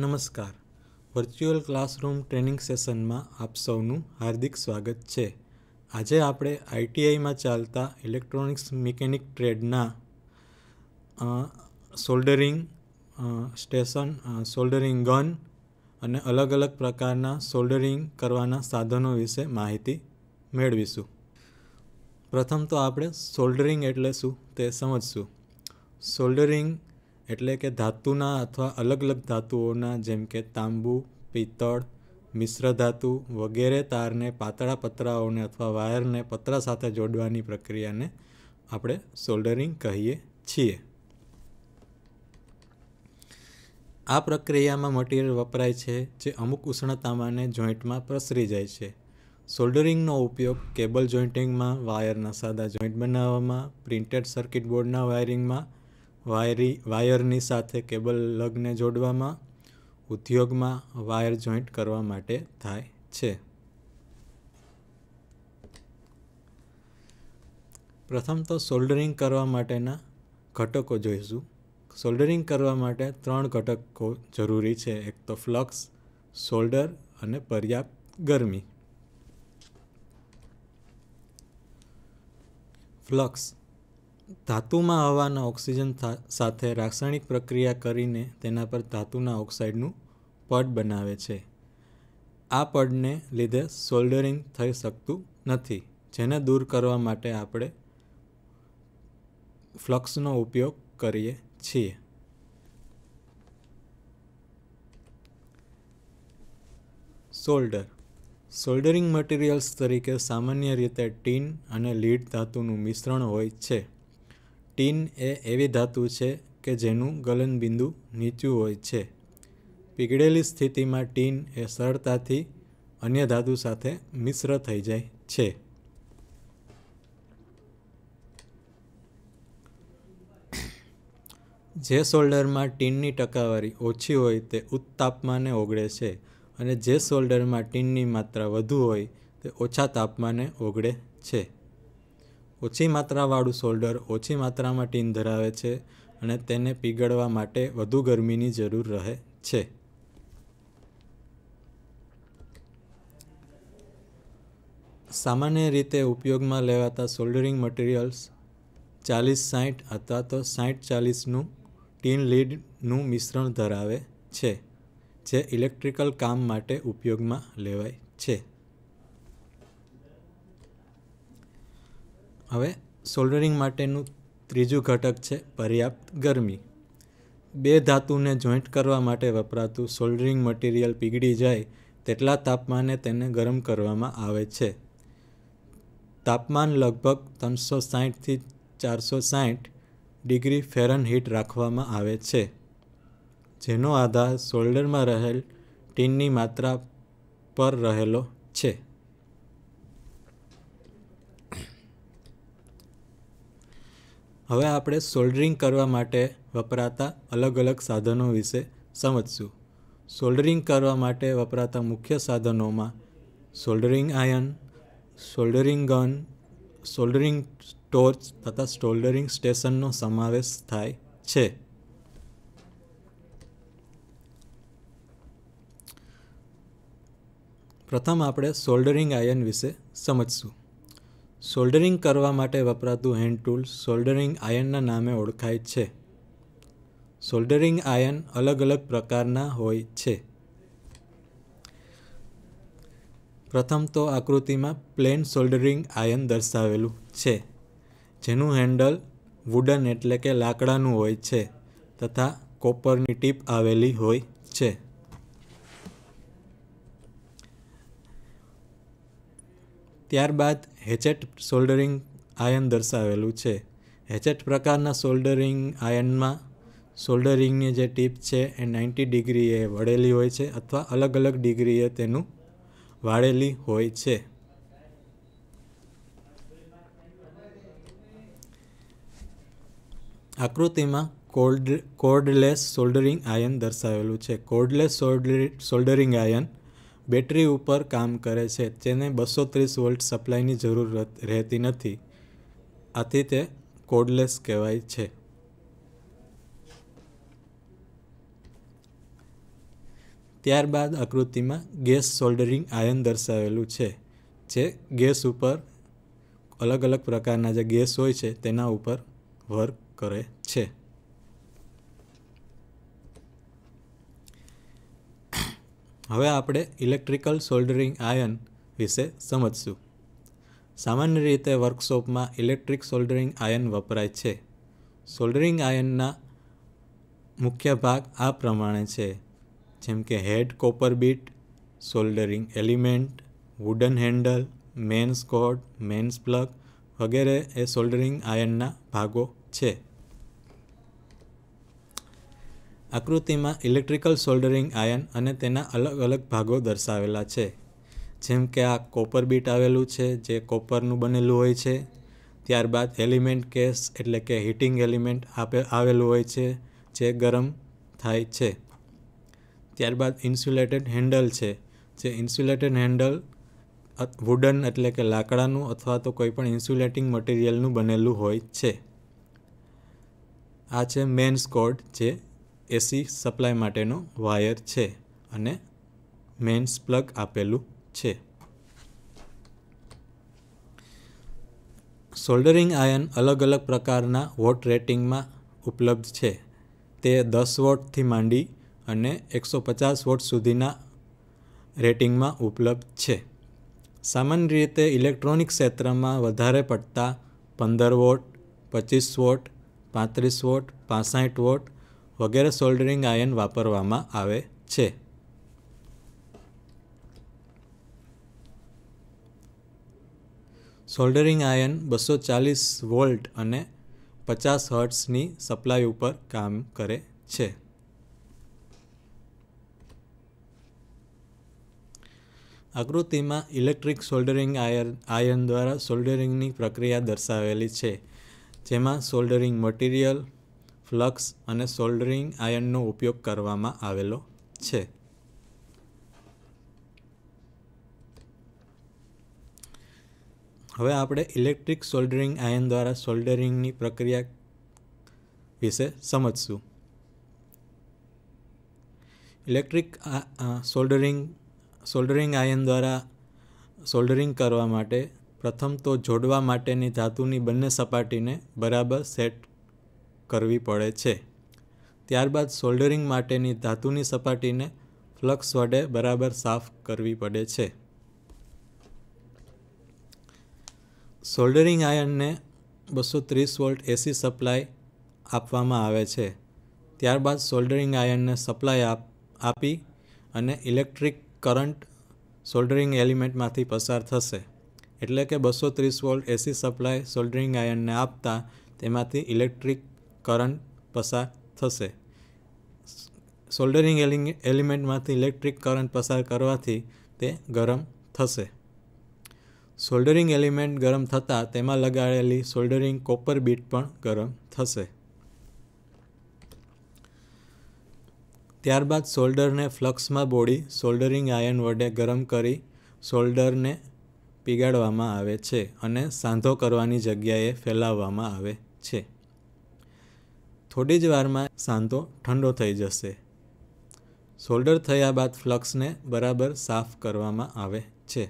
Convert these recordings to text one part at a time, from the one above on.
નમસ્કાર. Virtual classroom training સેશનમાં આપ સૌનું હાર્દિક સ્વાગત છે. આજે આપણે આઈટીઆઈમાં ચાલતા ઇલેક્ટ્રોનિક્સ મિકેનિક ટ્રેડના સોલ્ડરિંગ સ્ટેશન, સોલ્ડરિંગ ગન અને અલગ અલગ પ્રકારના સોલ્ડરિંગ કરવાના સાધનો વિશે માહિતી મેળવીશું. પ્રથમ તો આપણે સોલ્ડરિંગ એટલે શું તે સમજશું. સોલ્ડરિંગ એટલે કે ધાતુના અથવા અલગ અલગ ધાતુઓના જેમ કે તાંબુ, પિત્તળ, મિશ્ર ધાતુ વગેરે તારને પાતળા પતરાઓને અથવા વાયરને પતરા સાથે જોડવાની પ્રક્રિયાને આપણે સોલ્ડરિંગ કહીએ છીએ. આ પ્રક્રિયામાં મટીરિયલ વપરાય છે જે અમુક ઉષ્ણતામાને જોઈન્ટમાં પ્રસરી જાય છે. સોલ્ડરિંગનો ઉપયોગ કેબલ જોઈન્ટિંગમાં, વાયરના સાદા જોઈન્ટ બનાવવામાં, પ્રિન્ટેડ સર્કિટ બોર્ડના વાયરિંગમાં, વાયરની સાથે કેબલ લગને જોડવામાં, ઉદ્યોગમાં વાયર જોઈન્ટ કરવા માટે થાય છે. પ્રથમ તો સોલ્ડરિંગ કરવા માટેના ઘટકો જોઈશું. સોલ્ડરિંગ કરવા માટે 3 ઘટકો જરૂરી છે. એક તો ફ્લક્સ, સોલ્ડર અને પર્યાપ્ત ગરમી. ફ્લક્સ ધાતુમાં હવાના ઓક્સિજન સાથે રાસાયણિક પ્રક્રિયા કરીને તેના પર ધાતુના ઓક્સાઇડનું પડ બનાવે છે. આ પડને લીધે સોલ્ડરિંગ થઈ શકતું નથી, જેને દૂર કરવા માટે આપણે ફ્લક્સનો ઉપયોગ કરીએ છીએ. સોલ્ડરિંગ મટીરિયલ્સ તરીકે સામાન્ય રીતે ટીન અને લીડ ધાતુનું મિશ્રણ હોય છે. ટીન એ એવી ધાતુ છે કે જેનું ગલનબિંદુ નીચું હોય છે. પીગળેલી સ્થિતિમાં ટીન એ સરળતાથી અન્ય ધાતુ સાથે મિશ્ર થઈ જાય છે. જે સોલ્ડરમાં ટીનની ટકાવારી ઓછી હોય તે ઉચ્ચ તાપમાને ઓગળે છે અને જે સોલ્ડરમાં ટીનની માત્રા વધુ હોય તે ઓછા તાપમાને ઓગળે છે. ઓછી માત્રાવાળું સોલ્ડર ઓછી માત્રામાં ટીન ધરાવે છે અને તેને પીગળવા માટે વધુ ગરમીની જરૂર રહે છે. સામાન્ય રીતે ઉપયોગમાં લેવાતા સોલ્ડરિંગ મટીરિયલ્સ 40-60 અથવા તો 60-40નું ટીન લીડનું મિશ્રણ ધરાવે છે, જે ઇલેક્ટ્રિકલ કામ માટે ઉપયોગમાં લેવાય છે. હવે સોલ્ડરિંગ માટેનું ત્રીજું ઘટક છે પર્યાપ્ત ગરમી. 2 ધાતુને જોઈન્ટ કરવા માટે વપરાતું સોલ્ડરિંગ મટીરિયલ પીગળી જાય તેટલા તાપમાને તેને ગરમ કરવામાં આવે છે. તાપમાન લગભગ 360થી 460 ડિગ્રી ફેરનહીટ રાખવામાં આવે છે, જેનો આધાર સોલ્ડરમાં રહેલ ટીનની માત્રા પર રહેલો છે. હવે આપણે સોલ્ડરિંગ કરવા માટે વપરાતા અલગ અલગ સાધનો વિશે સમજશું. સોલ્ડરિંગ કરવા માટે વપરાતા મુખ્ય સાધનોમાં soldering iron, soldering gun, soldering torch તથા સોલ્ડરિંગ સ્ટેશનનો સમાવેશ થાય છે. પ્રથમ આપણે સોલ્ડરિંગ આયર્ન વિશે સમજશું. સોલ્ડરિંગ કરવા માટે વપરાતું હેન્ડ ટૂલ સોલ્ડરિંગ આયર્નના નામે ઓળખાય છે. સોલ્ડરિંગ આયર્ન અલગ અલગ પ્રકારના હોય છે. પ્રથમ તો આકૃતિમાં પ્લેન સોલ્ડરિંગ આયર્ન દર્શાવેલું છે, જેનું હેન્ડલ વુડન એટલે કે લાકડાનું હોય છે તથા કોપરની ટીપ આવેલી હોય છે. ત્યારબાદ હેચેટ સોલ્ડરિંગ આયર્ન દર્શાવેલું છે. હેચેટ પ્રકારના સોલ્ડરિંગ આયર્નમાં સોલ્ડરિંગની જે ટીપ છે એ 90 ડિગ્રીએ વળેલી હોય છે અથવા અલગ અલગ ડિગ્રીએ તેનું વાળેલી હોય છે. આકૃતિમાં કોર્ડલેસ સોલ્ડરિંગ આયર્ન દર્શાવેલું છે. કોર્ડલેસ સોલ્ડરિંગ આયર્ન બેટરી ઉપર કામ કરે છે, તેને 230 વોલ્ટ સપ્લાયની જરૂર રહેતી નથી. આથી તે કોર્ડલેસ કહેવાય છે. ત્યારબાદ આકૃતિમાં ગેસ સોલ્ડરિંગ આયન દર્શાવેલું છે, જે ગેસ ઉપર અલગ અલગ પ્રકારના જે ગેસ હોય છે તેના ઉપર વર્ક કરે છે. હવે આપણે ઇલેક્ટ્રિકલ સોલ્ડરિંગ આયન વિશે સમજશું. સામાન્ય રીતે વર્કશોપમાં ઇલેક્ટ્રિક સોલ્ડરિંગ આયન વપરાય છે. સોલ્ડરિંગ આયનના મુખ્ય ભાગ આ પ્રમાણે છે, જેમ કે head copper bit, soldering element, wooden handle, mains cord, mains plug વગેરે એ સોલ્ડરિંગ આયનના ભાગો છે. આકૃતિમાં ઇલેક્ટ્રિકલ સોલ્ડરિંગ આયન અને તેના અલગ અલગ ભાગો દર્શાવેલા છે. જેમ કે આ કોપર બીટ આવેલું છે, જે કોપરનું બનેલું હોય છે. ત્યારબાદ એલિમેન્ટ કેસ એટલે કે હીટિંગ એલિમેન્ટ આવેલું હોય છે, જે ગરમ થાય છે. ત્યારબાદ ઇન્સ્યુલેટેડ હેન્ડલ છે, જે ઇન્સ્યુલેટેડ હેન્ડલ વુડન એટલે કે લાકડાનું અથવા તો કોઈ પણ ઇન્સ્યુલેટિંગ મટીરિયલનું બનેલું હોય છે. આ છે મેન્સ કોર્ડ, જે એસી સપ્લાય માટેનો વાયર છે, અને મેન્સ પ્લગ આપેલું છે. સોલ્ડરિંગ આયન અલગ અલગ પ્રકારના વોટ રેટિંગમાં ઉપલબ્ધ છે. તે 10 વોટથી માંડી અને 150 વોટ સુધીના રેટિંગમાં ઉપલબ્ધ છે. સામાન્ય રીતે ઇલેક્ટ્રોનિક ક્ષેત્રમાં વધારે પડતા 15 વોટ, 25 વોટ, 35 વોટ, 65 વોટ વગેરે સોલ્ડરિંગ આયન વાપરવામાં આવે છે. સોલ્ડરિંગ આયન 240 વોલ્ટ અને 50 હર્ટ્ઝની સપ્લાય ઉપર કામ કરે છે. આકૃતિમાં ઇલેક્ટ્રિક સોલ્ડરિંગ આયન દ્વારા સોલ્ડરિંગની પ્રક્રિયા દર્શાવેલી છે, જેમાં સોલ્ડરિંગ મટીરિયલ, ફ્લક્સ અને સોલ્ડરિંગ આયનનો ઉપયોગ કરવામાં આવેલો છે. હવે આપણે ઇલેક્ટ્રિક સોલ્ડરિંગ આયન દ્વારા સોલ્ડરિંગની પ્રક્રિયા વિશે સમજશું. ઇલેક્ટ્રિક સોલ્ડરિંગ આયન દ્વારા સોલ્ડરિંગ કરવા માટે પ્રથમ તો જોડવા માટેની ધાતુની બંને સપાટીને બરાબર સેટ કરવી પડે છે. ત્યારબાદ સોલ્ડરિંગ માટેની ધાતુની સપાટીને ફ્લક્સ વડે બરાબર સાફ કરવી પડે છે. સોલ્ડરિંગ આયનને 230 વોલ્ટ એસી સપ્લાય આપવામાં આવે છે. ત્યારબાદ સોલ્ડરિંગ આયનને સપ્લાય આપી અને ઇલેક્ટ્રિક કરંટ સોલ્ડરિંગ એલિમેન્ટમાંથી પસાર થશે. એટલે કે 230 વોલ્ટ એસી સપ્લાય સોલ્ડરિંગ આયનને આપતા તેમાંથી ઇલેક્ટ્રિક કરંટ પસાર થશે. સોલ્ડરિંગ એલિમેન્ટમાંથી ઇલેક્ટ્રિક કરંટ પસાર કરવાથી તે ગરમ થશે. સોલ્ડરિંગ એલિમેન્ટ ગરમ થતાં તેમાં લગાડેલી સોલ્ડરિંગ કોપર બીટ પણ ગરમ થશે. ત્યારબાદ સોલ્ડરને ફ્લક્સમાં બોળી સોલ્ડરિંગ આયન વડે ગરમ કરી સોલ્ડરને પીગાળવામાં આવે છે અને સાંધો કરવાની જગ્યાએ ફેલાવવામાં આવે છે. થોડી જ વારમાં સાંધો ઠંડો થઈ જશે. સોલ્ડર થયા બાદ ફ્લક્સને બરાબર સાફ કરવામાં આવે છે.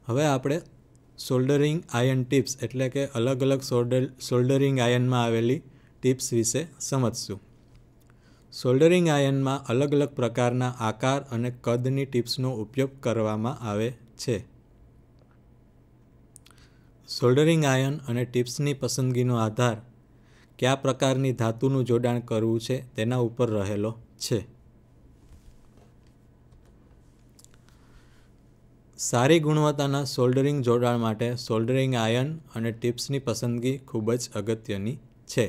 હવે આપણે સોલ્ડરિંગ આયન ટિપ્સ એટલે કે અલગ અલગ સોલ્ડરિંગ આયનમાં આવેલી ટિપ્સ વિશે સમજશું. સોલ્ડરિંગ આયનમાં અલગ અલગ પ્રકારના આકાર અને કદની ટિપ્સનો ઉપયોગ કરવામાં આવે છે. સોલ્ડરિંગ આયન અને ટિપ્સની પસંદગીનો આધાર કયા પ્રકારની ધાતુનું જોડાણ કરવું છે તેના ઉપર રહેલો છે. સારી ગુણવત્તાના સોલ્ડરિંગ જોડાણ માટે સોલ્ડરિંગ આયન અને ટિપ્સની પસંદગી ખૂબ જ અગત્યની છે.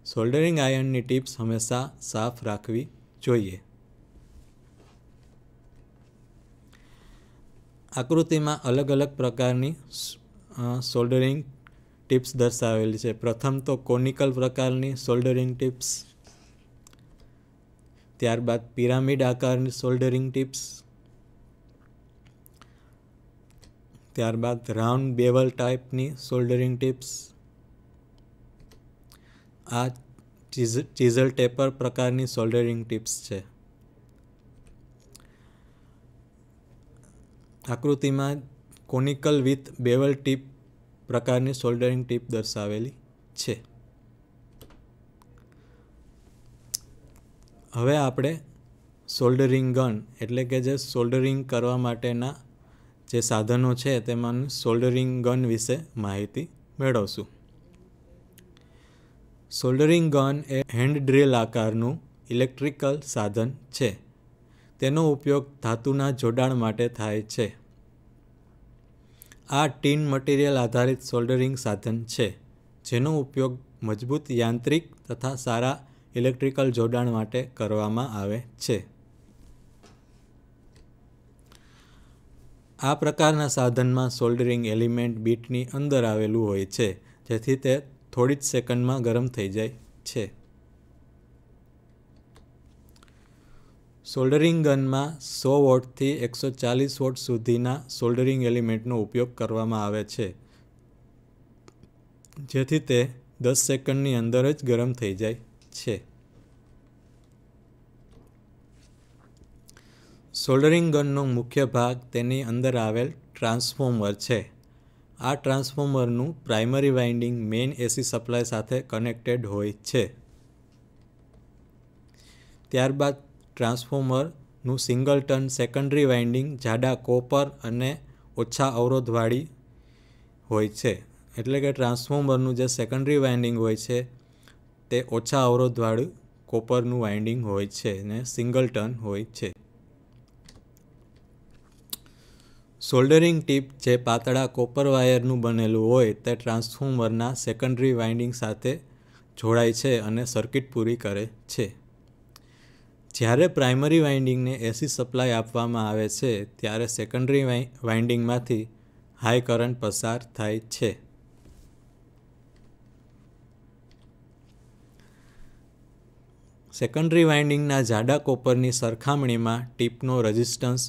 સોલ્ડરિંગ આયનની ટિપ્સ હંમેશા સાફ રાખવી જોઈએ. આકૃતિમાં અલગ અલગ પ્રકારની સોલ્ડરિંગ ટિપ્સ દર્શાવેલી છે. પ્રથમ તો કોનિકલ પ્રકારની સોલ્ડરિંગ ટિપ્સ, ત્યારબાદ પિરામિડ આકારની સોલ્ડરિંગ ટિપ્સ, ત્યારબાદ રાઉન્ડ બેવલ ટાઈપની સોલ્ડરિંગ ટિપ્સ. આ ચીઝલ ટેપર પ્રકારની સોલ્ડરિંગ ટિપ્સ છે. આકૃતિમાં કોનિકલ વિથ બેવલ ટીપ પ્રકારની સોલ્ડરિંગ ટીપ દર્શાવેલી છે. હવે આપણે સોલ્ડરિંગ ગન એટલે કે જે સોલ્ડરિંગ કરવા માટેના જે સાધનો છે તેમાંનું સોલ્ડરિંગ ગન વિશે માહિતી મેળવશું. સોલ્ડરિંગ ગન એ હેન્ડ ડ્રિલ આકારનું ઇલેક્ટ્રિકલ સાધન છે. તેનો ઉપયોગ ધાતુના જોડાણ માટે થાય છે. આ ટીન મટીરિયલ આધારિત સોલ્ડરિંગ સાધન છે જેનો ઉપયોગ મજબૂત યાંત્રિક તથા સારા ઇલેક્ટ્રિકલ જોડાણ માટે કરવામાં આવે છે. આ પ્રકારના સાધનમાં સોલ્ડરિંગ એલિમેન્ટ બીટની અંદર આવેલું હોય છે જેથી તે થોડી જ સેકન્ડમાં ગરમ થઈ જાય છે. સોલ્ડરિંગ ગનમાં 100 વોટથી 140 વોટ સુધીના સોલ્ડરિંગ એલિમેન્ટનો ઉપયોગ કરવામાં આવે છે જેથી તે 10 સેકન્ડની અંદર જ ગરમ થઈ જાય છે. સોલ્ડરિંગ ગનનો મુખ્ય ભાગ તેની અંદર આવેલ ટ્રાન્સફોર્મર છે. આ ટ્રાન્સફોર્મરનું primary winding main AC supply સાથે કનેક્ટેડ હોય છે. ત્યારબાદ ટ્રાન્સફોર્મરનું સિંગલ ટર્ન સેકન્ડરી વાઇન્ડિંગ જાડા કોપર અને ઓછા અવરોધવાળી હોય છે. એટલે કે ટ્રાન્સફોર્મરનું જે સેકન્ડરી વાઇન્ડિંગ હોય છે તે ઓછા અવરોધવાળું કોપરનું વાઇન્ડિંગ હોય છે અને સિંગલ ટર્ન હોય છે. સોલ્ડરિંગ ટીપ જે પાતળા કોપર વાયરનું બનેલું હોય તે ટ્રાન્સફોર્મરના સેકન્ડરી વાઇન્ડિંગ સાથે જોડાય છે અને સર્કિટ પૂરી કરે છે. જ્યારે પ્રાઇમરી વાઇન્ડિંગને એસી સપ્લાય આપવામાં આવે છે ત્યારે સેકન્ડરી વાઇન્ડિંગમાંથી હાઈ કરંટ પસાર થાય છે. સેકન્ડરી વાઇન્ડિંગના જાડા કોપરની સરખામણીમાં ટીપનો રેઝિસ્ટન્સ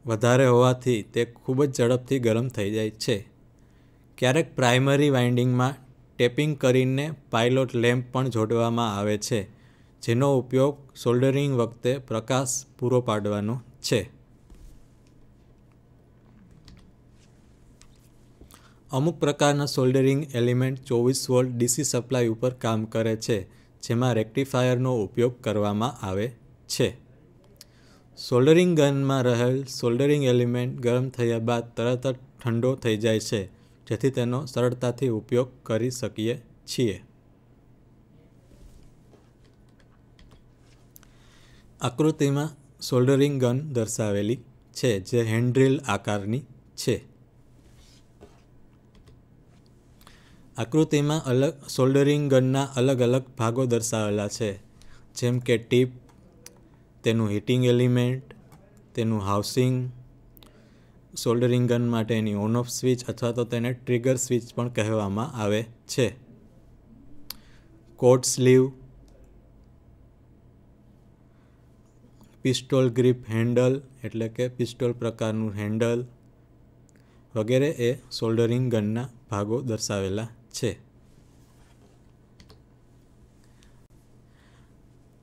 વધારે હોવાથી તે ખૂબ જ ઝડપથી ગરમ થઈ જાય છે. ક્યારેક પ્રાઇમરી વાઇન્ડિંગમાં ટેપિંગ કરીને પાઇલોટ લેમ્પ પણ જોડવામાં આવે છે જેનો ઉપયોગ સોલ્ડરિંગ વખતે પ્રકાશ પૂરો પાડવાનો છે. અમુક પ્રકારના soldering element 24 volt DC supply ઉપર કામ કરે છે જેમાં રેક્ટિફાયરનો ઉપયોગ કરવામાં આવે છે. સોલ્ડરિંગ ગનમાં રહેલ સોલ્ડરિંગ એલિમેન્ટ ગરમ થયા બાદ તરત જ ઠંડો થઈ જાય છે જેથી તેનો સરળતાથી ઉપયોગ કરી શકીએ છીએ. આકૃતિમાં સોલ્ડરિંગ ગન દર્શાવેલી છે જે હેન્ડ ડ્રિલ આકારની છે. આકૃતિમાં સોલ્ડરિંગ ગનના અલગ અલગ ભાગો દર્શાવેલા છે જેમ કે ટીપ, તેનું હીટિંગ એલિમેન્ટ, તેનું હાઉસિંગ, સોલ્ડરિંગ ગન માટેની ઓન ઓફ સ્વિચ અથવા તો તેને ટ્રિગર સ્વિચ પણ કહેવામાં આવે છે. કોટ સ્લીવ, પિસ્ટોલ ગ્રીપ હેન્ડલ એટલે કે પિસ્ટોલ પ્રકારનું હેન્ડલ વગેરે એ સોલ્ડરિંગ ગનના ભાગો દર્શાવેલા છે.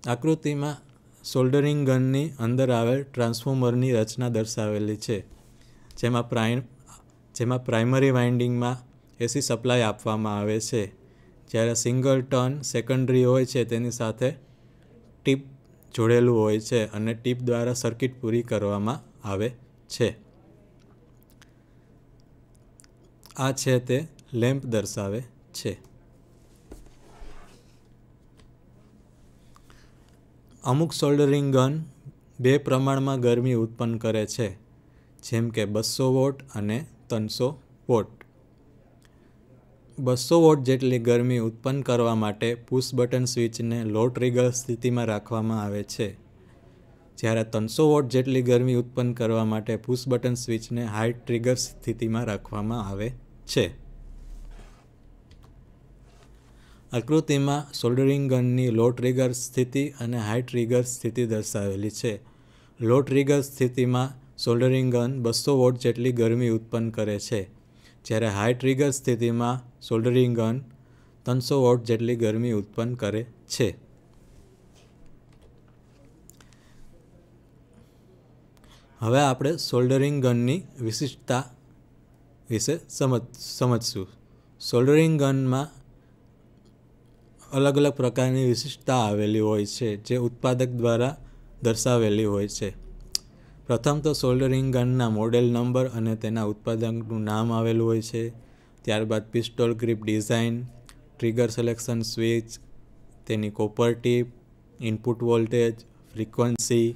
આકૃતિમાં સોલ્ડરિંગ ગનની અંદર આવેલ ટ્રાન્સફોર્મરની રચના દર્શાવેલી છે જેમાં પ્રાઇમરી વાઇન્ડિંગમાં એસી સપ્લાય આપવામાં આવે છે જ્યારે સિંગલ ટર્ન સેકન્ડરી હોય છે તેની સાથે ટીપ જોડેલું હોય છે અને ટીપ દ્વારા સર્કિટ પૂરી કરવામાં આવે છે. આ છે તે લેમ્પ દર્શાવે છે. અમુક સોલ્ડરિંગ ગન બે પ્રમાણમાં ગરમી ઉત્પન્ન કરે છે જેમ કે 200 વોટ અને 300 વોટ. 200 વોટ જેટલી ગરમી ઉત્પન્ન કરવા માટે પુશ બટન સ્વિચને લો ટ્રિગર સ્થિતિમાં રાખવામાં આવે છે જ્યારે 300 વોટ જેટલી ગરમી ઉત્પન્ન કરવા માટે પુશ બટન સ્વિચને હાઈ ટ્રિગર સ્થિતિમાં રાખવામાં આવે છે. આકૃતિમાં સોલ્ડરિંગ ગનની લો ટ્રિગર સ્થિતિ અને હાઈ ટ્રિગર સ્થિતિ દર્શાવેલી છે. લો ટ્રિગર સ્થિતિમાં સોલ્ડરિંગ ગન 200 વોટ જેટલી ગરમી ઉત્પન્ન કરે છે જ્યારે હાઈ ટ્રિગર સ્થિતિમાં સોલ્ડરિંગ ગન 300 વોટ જેટલી ગરમી ઉત્પન્ન કરે છે. હવે આપણે સોલ્ડરિંગ ગનની વિશિષ્ટતા વિશે સમજશું. સોલ્ડરિંગ ગનમાં અલગ અલગ પ્રકારની વિશિષ્ટતા આવેલી હોય છે જે ઉત્પાદક દ્વારા દર્શાવેલી હોય છે. પ્રથમ તો સોલ્ડરિંગ ગનના મોડેલ નંબર અને તેના ઉત્પાદકનું નામ આવેલું હોય છે. ત્યારબાદ pistol grip design, trigger selection switch, તેની copper tip, input voltage, frequency,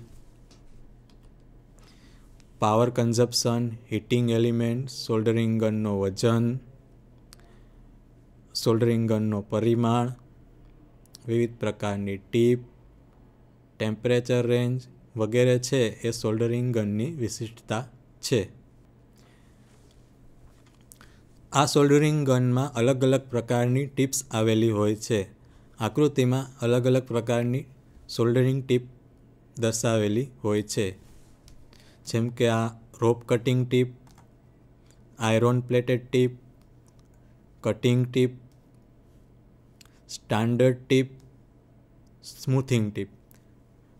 power consumption, heating element, soldering ગનનો વજન, સોલ્ડરિંગ ગનનો પરિમાણ, વિવિધ પ્રકારની ટીપ, ટેમ્પરેચર રેન્જ વગેરે છે એ સોલ્ડરિંગ ગનની વિશિષ્ટતા છે. આ સોલ્ડરિંગ ગનમાં અલગ અલગ પ્રકારની ટીપ્સ આવેલી હોય છે. આકૃતિમાં અલગ અલગ પ્રકારની સોલ્ડરિંગ ટીપ દર્શાવેલી હોય છે, જેમ કે આ rope cutting tip, iron plated tip, cutting tip, standard tip, smoothing tip.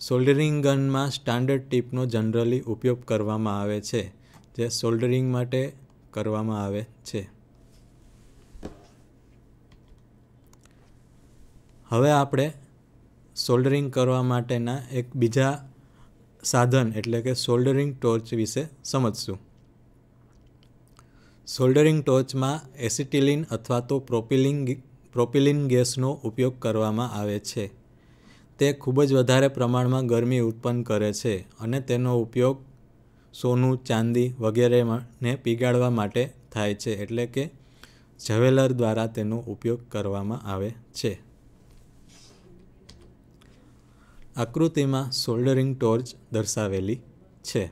Soldering ગનમાં સ્ટાન્ડર્ડ ટીપનો જનરલી ઉપયોગ કરવામાં આવે છે, જે સોલ્ડરિંગ માટે કરવામાં આવે છે. હવે આપણે સોલ્ડરિંગ કરવા માટેના એક બીજા સાધન એટલે કે સોલ્ડરિંગ ટોર્ચ વિશે સમજશું. સોલ્ડરિંગ ટોર્ચમાં એસિટિલિન અથવા તો પ્રોપિલિન ગેસનો ઉપયોગ કરવામાં આવે છે. તે ખૂબ જ વધારે પ્રમાણમાં ગરમી ઉત્પન્ન કરે છે અને તેનો ઉપયોગ સોનું, ચાંદી વગેરેને પીગાળવા માટે થાય છે, એટલે કે જ્વેલર દ્વારા તેનો ઉપયોગ કરવામાં આવે છે. આકૃતિમાં સોલ્ડરિંગ ટોર્ચ દર્શાવેલી છે.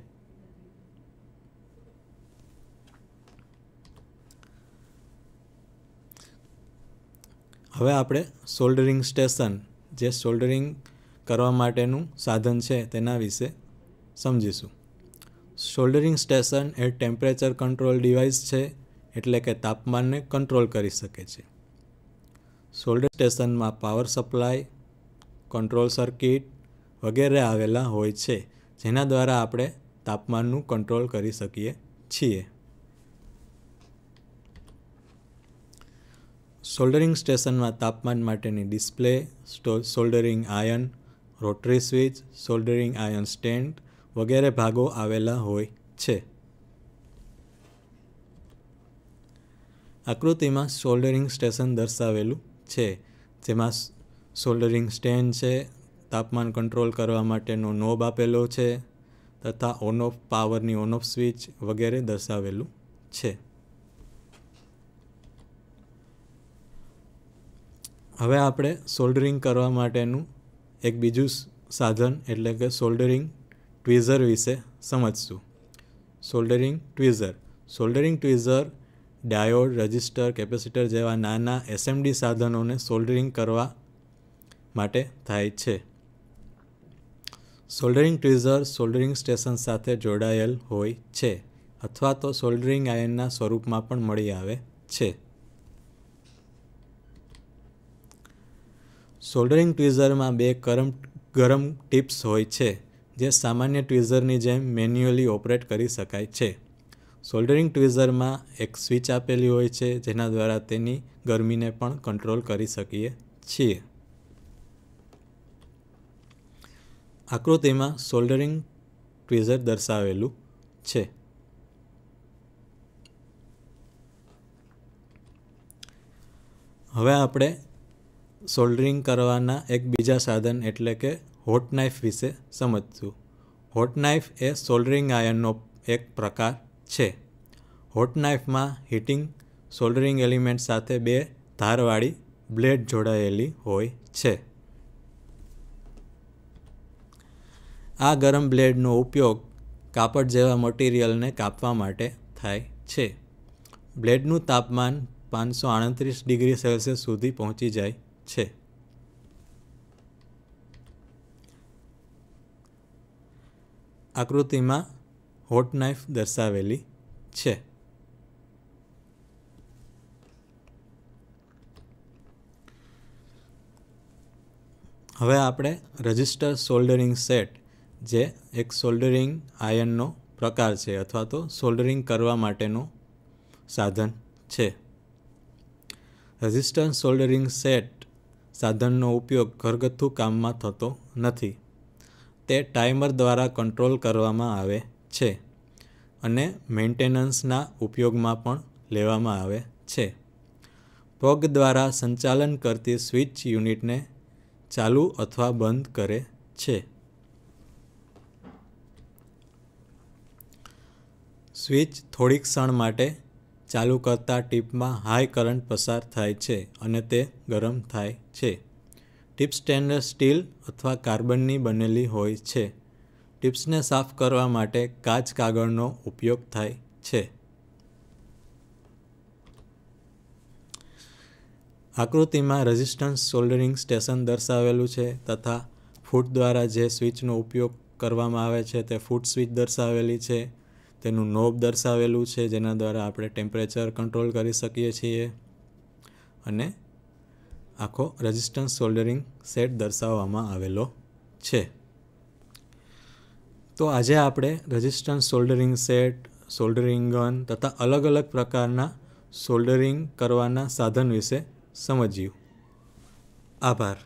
હવે આપણે સોલ્ડરિંગ સ્ટેશન, જે સોલ્ડરિંગ કરવા માટેનું સાધન છે તેના વિશે સમજીશું. સોલ્ડરિંગ સ્ટેશન એ ટેમ્પરેચર કંટ્રોલ ડિવાઇસ છે, એટલે કે તાપમાનને કંટ્રોલ કરી શકે છે. સોલ્ડરિંગ સ્ટેશનમાં પાવર સપ્લાય, કંટ્રોલ સર્કિટ વગેરે આવેલા હોય છે, જેના દ્વારા આપણે તાપમાનનું કંટ્રોલ કરી શકીએ છીએ. સોલ્ડરિંગ સ્ટેશનમાં તાપમાન માટેની display, soldering iron, rotary switch, soldering iron stand વગેરે ભાગો આવેલા હોય છે. આકૃતિમાં સોલ્ડરિંગ સ્ટેશન દર્શાવેલું છે, જેમાં સોલ્ડરિંગ સ્ટેન્ડ છે, તાપમાન કંટ્રોલ કરવા માટેનો નોબ આપેલો છે તથા ઓન ઓફ પાવરની ઓન ઓફ સ્વિચ વગેરે દર્શાવેલું છે. હવે આપણે સોલ્ડરિંગ કરવા માટેનું એક બીજું સાધન એટલે કે સોલ્ડરિંગ ટ્વીઝર વિશે સમજશું. Soldering tweezer diode, resistor, capacitor જેવા નાના એસએમડી સાધનોને સોલ્ડરિંગ કરવા માટે થાય છે. સોલ્ડરિંગ ટ્વીઝર સોલ્ડરિંગ સ્ટેશન સાથે જોડાયેલ હોય છે અથવા તો સોલ્ડરિંગ આયર્નના સ્વરૂપમાં પણ મળી આવે છે. સોલ્ડરિંગ ટ્વીઝરમાં બે ગરમ ટિપ્સ હોય છે, જે સામાન્ય ટ્વીઝરની જેમ મેન્યુઅલી ઓપરેટ કરી શકાય છે. સોલ્ડરિંગ ટ્વીઝરમાં એક સ્વિચ આપેલી હોય છે, જેના દ્વારા તેની ગરમીને પણ કંટ્રોલ કરી શકીએ છીએ. આકૃતિમાં સોલ્ડરિંગ ટ્વીઝર દર્શાવેલું છે. હવે આપણે સોલ્ડરિંગ કરવાના એક બીજા સાધન એટલે કે હોટ નાઇફ વિશે સમજશું. હોટ નાઇફ એ સોલ્ડરિંગ આયર્નનો એક પ્રકાર છે. હોટ નાઇફમાં હીટિંગ સોલ્ડરિંગ એલિમેન્ટ સાથે બે ધારવાળી બ્લેડ જોડાયેલી હોય છે. આ ગરમ બ્લેડનો ઉપયોગ કાપડ જેવા મટીરિયલને કાપવા માટે થાય છે. બ્લેડનું તાપમાન 538 ડિગ્રી સેલ્સિયસ સુધી પહોંચી જાય છે. આકૃતિમાં હોટ નાઇફ દર્શાવેલી છે. હવે આપણે રજિસ્ટર સોલ્ડરિંગ સેટ, જે એક સોલ્ડરિંગ આયનનો પ્રકાર છે અથવા તો સોલ્ડરિંગ કરવા માટેનું સાધન છે. રજિસ્ટર સોલ્ડરિંગ સેટ સાધનનો ઉપયોગ ઘરગથ્થુ કામમાં થતો નથી. તે ટાઈમર દ્વારા કંટ્રોલ કરવામાં આવે છે અને મેન્ટેનન્સના ઉપયોગમાં પણ લેવામાં આવે છે. પગ દ્વારા સંચાલન કરતી સ્વિચ યુનિટને ચાલુ અથવા બંધ કરે છે. સ્વિચ થોડીક ક્ષણ માટે ચાલુ કરતાં ટીપમાં હાઈ કરંટ પસાર થાય છે અને તે ગરમ થાય છે. ટીપ સ્ટેનલેસ સ્ટીલ અથવા કાર્બનની બનેલી હોય છે. ટીપ્સને સાફ કરવા માટે કાચ કાગળનો ઉપયોગ થાય છે. આકૃતિમાં રેઝિસ્ટન્સ સોલ્ડરિંગ સ્ટેશન દર્શાવેલું છે તથા ફૂટ દ્વારા જે સ્વિચનો ઉપયોગ કરવામાં આવે છે તે ફૂટ સ્વિચ દર્શાવેલી છે. તેનું નોબ દર્શાવેલું છે જેના દ્વારા આપણે ટેમ્પરેચર કંટ્રોલ કરી શકીએ છીએ અને આખો રેઝિસ્ટન્સ સોલ્ડરિંગ સેટ દર્શાવવામાં આવેલો છે. તો આજે આપણે resistance soldering set, soldering gun તથા અલગ અલગ પ્રકારના સોલ્ડરિંગ કરવાના સાધન વિશે સમજ્યું. આભાર.